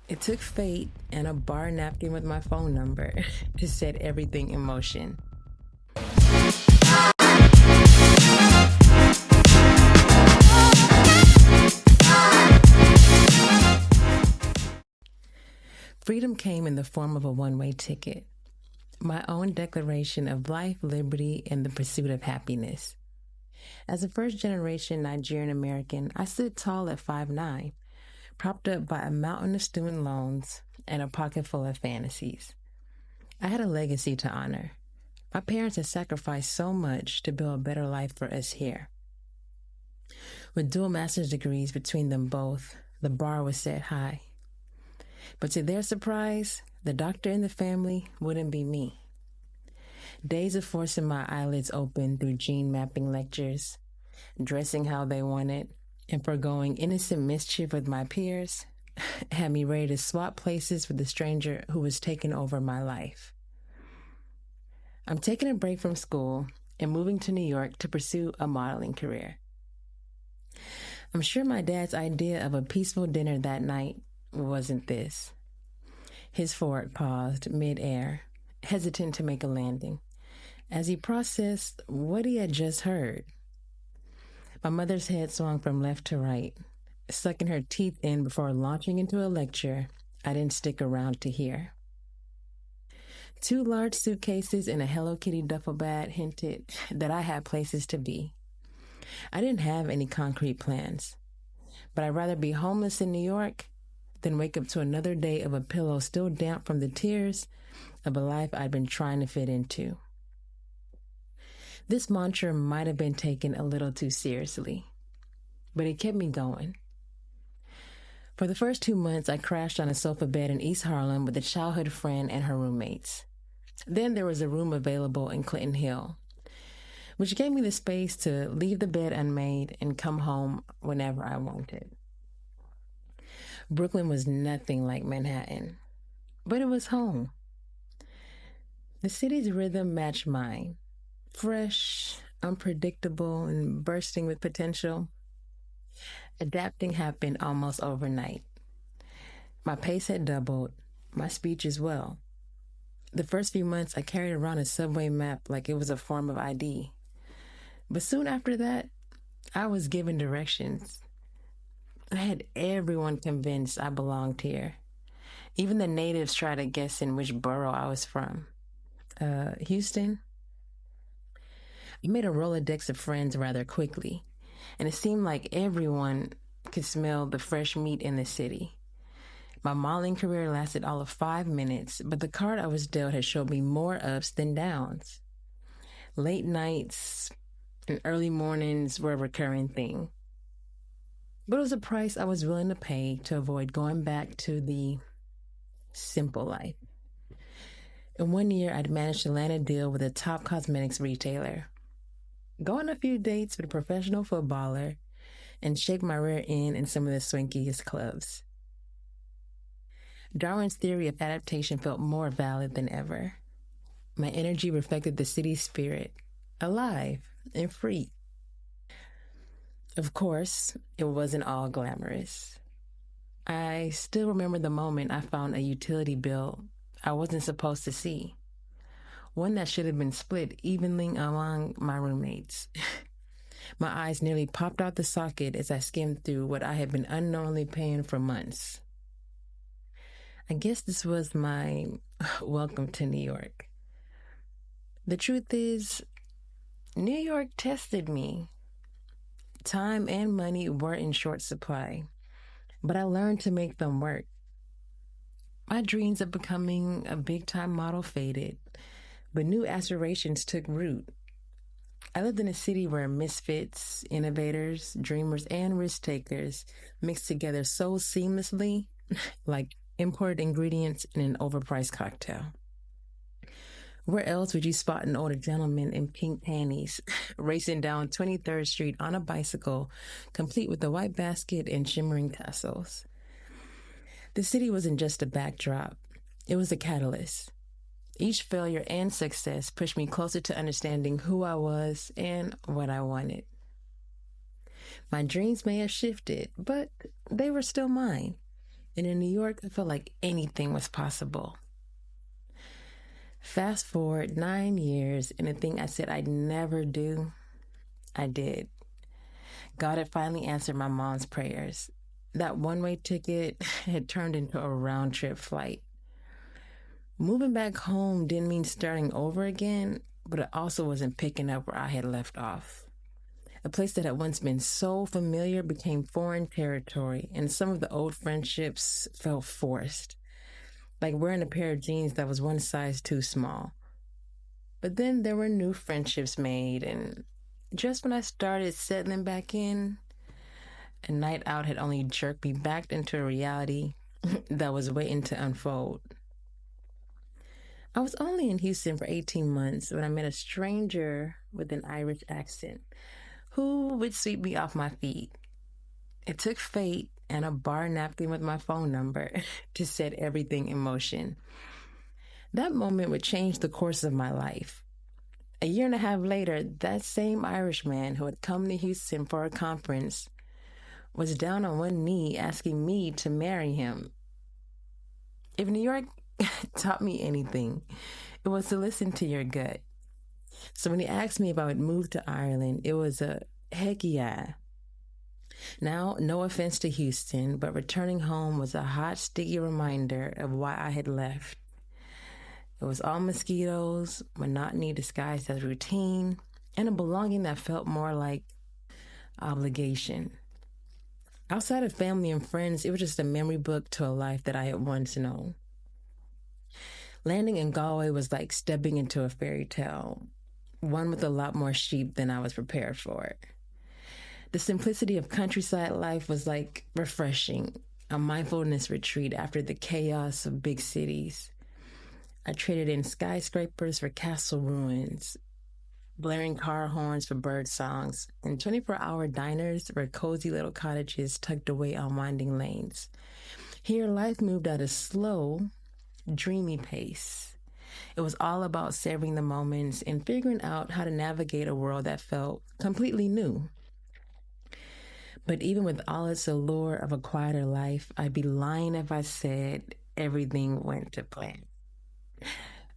It took fate and a bar napkin with my phone number to set everything in motion. Freedom came in the form of a one-way ticket, my own declaration of life, liberty, and the pursuit of happiness. As a first-generation Nigerian American, I stood tall at 5'9", propped up by a mountain of student loans and a pocket full of fantasies. I had a legacy to honor. My parents had sacrificed so much to build a better life for us here. With dual master's degrees between them both, the bar was set high. But to their surprise, the doctor in the family wouldn't be me. Days of forcing my eyelids open through gene mapping lectures, dressing how they wanted, and foregoing innocent mischief with my peers had me ready to swap places with the stranger who was taking over my life. I'm taking a break from school and moving to New York to pursue a modeling career. I'm sure my dad's idea of a peaceful dinner that night wasn't this. His Ford paused mid-air, hesitant to make a landing, as he processed what he had just heard. My mother's head swung from left to right, sucking her teeth in before launching into a lecture I didn't stick around to hear. 2 large suitcases and a Hello Kitty duffel bag hinted that I had places to be. I didn't have any concrete plans, but I'd rather be homeless in New York than wake up to another day of a pillow still damp from the tears of a life I'd been trying to fit into. This mantra might have been taken a little too seriously, but it kept me going. For the first 2 months, I crashed on a sofa bed in East Harlem with a childhood friend and her roommates. Then there was a room available in Clinton Hill, which gave me the space to leave the bed unmade and come home whenever I wanted. Brooklyn was nothing like Manhattan, but it was home. The city's rhythm matched mine, fresh, unpredictable, and bursting with potential. Adapting happened almost overnight. My pace had doubled, my speech as well. The first few months, I carried around a subway map like it was a form of ID. But soon after that, I was given directions. I had everyone convinced I belonged here. Even the natives tried to guess in which borough I was from. Houston? I made a Rolodex of friends rather quickly, and it seemed like everyone could smell the fresh meat in the city. My modeling career lasted all of 5 minutes, but the card I was dealt had showed me more ups than downs. Late nights and early mornings were a recurring thing. But it was a price I was willing to pay to avoid going back to the simple life. In 1 year, I'd managed to land a deal with a top cosmetics retailer, go on a few dates with a professional footballer, and shake my rear end in some of the swankiest clubs. Darwin's theory of adaptation felt more valid than ever. My energy reflected the city's spirit, alive and free. Of course, it wasn't all glamorous. I still remember the moment I found a utility bill I wasn't supposed to see, one that should have been split evenly among my roommates. My eyes nearly popped out the socket as I skimmed through what I had been unknowingly paying for months. I guess this was my welcome to New York. The truth is, New York tested me. Time and money were in short supply, but I learned to make them work. My dreams of becoming a big-time model faded, but new aspirations took root. I lived in a city where misfits, innovators, dreamers, and risk-takers mixed together so seamlessly, like imported ingredients in an overpriced cocktail. Where else would you spot an older gentleman in pink panties racing down 23rd Street on a bicycle, complete with a white basket and shimmering tassels? The city wasn't just a backdrop. It was a catalyst. Each failure and success pushed me closer to understanding who I was and what I wanted. My dreams may have shifted, but they were still mine. And in New York, I felt like anything was possible. Fast forward 9 years, and the thing I said I'd never do, I did. God had finally answered my mom's prayers. That one-way ticket had turned into a round-trip flight. Moving back home didn't mean starting over again, but it also wasn't picking up where I had left off. A place that had once been so familiar became foreign territory, and some of the old friendships felt forced, like wearing a pair of jeans that was one size too small. But then there were new friendships made, and just when I started settling back in, a night out had only jerked me back into a reality that was waiting to unfold. I was only in Houston for 18 months when I met a stranger with an Irish accent who would sweep me off my feet. It took fate and a bar napkin with my phone number to set everything in motion. That moment would change the course of my life. A year and a half later, that same Irishman who had come to Houston for a conference was down on one knee asking me to marry him. If New York taught me anything, it was to listen to your gut. So when he asked me if I would move to Ireland, it was a heck yeah. Now, no offense to Houston, but returning home was a hot, sticky reminder of why I had left. It was all mosquitoes, monotony disguised as routine, and a belonging that felt more like obligation. Outside of family and friends, it was just a memory book to a life that I had once known. Landing in Galway was like stepping into a fairy tale, one with a lot more sheep than I was prepared for. The simplicity of countryside life was like refreshing, a mindfulness retreat after the chaos of big cities. I traded in skyscrapers for castle ruins, blaring car horns for bird songs, and 24-hour diners for cozy little cottages tucked away on winding lanes. Here, life moved at a slow, dreamy pace. It was all about savoring the moments and figuring out how to navigate a world that felt completely new. But even with all its allure of a quieter life, I'd be lying if I said everything went to plan.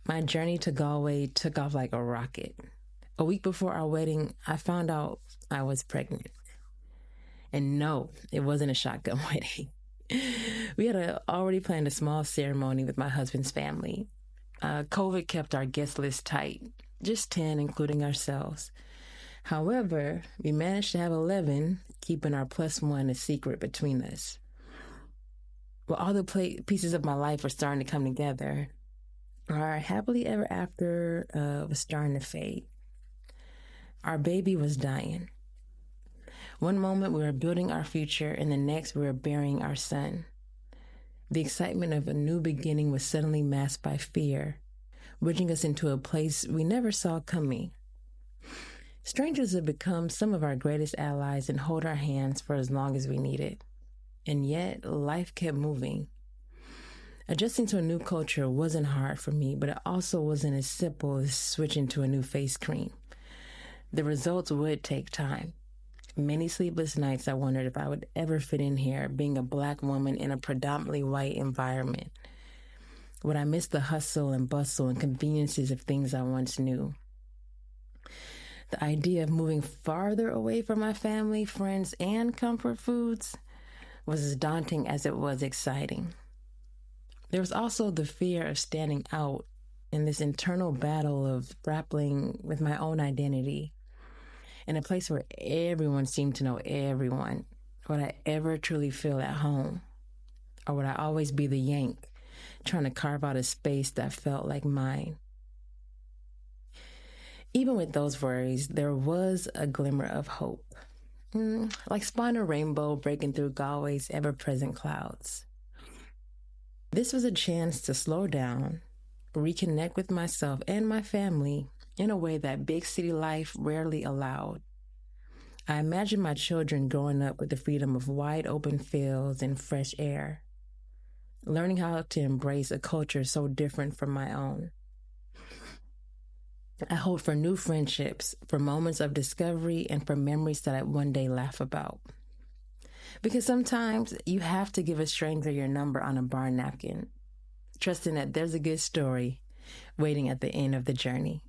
My journey to Galway took off like a rocket. A week before our wedding, I found out I was pregnant. And no, it wasn't a shotgun wedding. We had already planned a small ceremony with my husband's family. COVID kept our guest list tight, just 10, including ourselves. However, we managed to have 11, keeping our +1 a secret between us. Well, all the pieces of my life were starting to come together. Our happily ever after was starting to fade. Our baby was dying. One moment we were building our future, and the next we were burying our son. The excitement of a new beginning was suddenly masked by fear, wedging us into a place we never saw coming. Strangers have become some of our greatest allies and hold our hands for as long as we needed. And yet, life kept moving. Adjusting to a new culture wasn't hard for me, but it also wasn't as simple as switching to a new face cream. The results would take time. Many sleepless nights I wondered if I would ever fit in here, being a Black woman in a predominantly white environment. Would I miss the hustle and bustle and conveniences of things I once knew? The idea of moving farther away from my family, friends, and comfort foods was as daunting as it was exciting. There was also the fear of standing out in this internal battle of grappling with my own identity. In a place where everyone seemed to know everyone, would I ever truly feel at home? Or would I always be the Yank, trying to carve out a space that felt like mine? Even with those worries, there was a glimmer of hope, like spotting a rainbow breaking through Galway's ever-present clouds. This was a chance to slow down, reconnect with myself and my family in a way that big city life rarely allowed. I imagined my children growing up with the freedom of wide open fields and fresh air, learning how to embrace a culture so different from my own. I hope for new friendships, for moments of discovery, and for memories that I'd one day laugh about. Because sometimes you have to give a stranger your number on a bar napkin, trusting that there's a good story waiting at the end of the journey.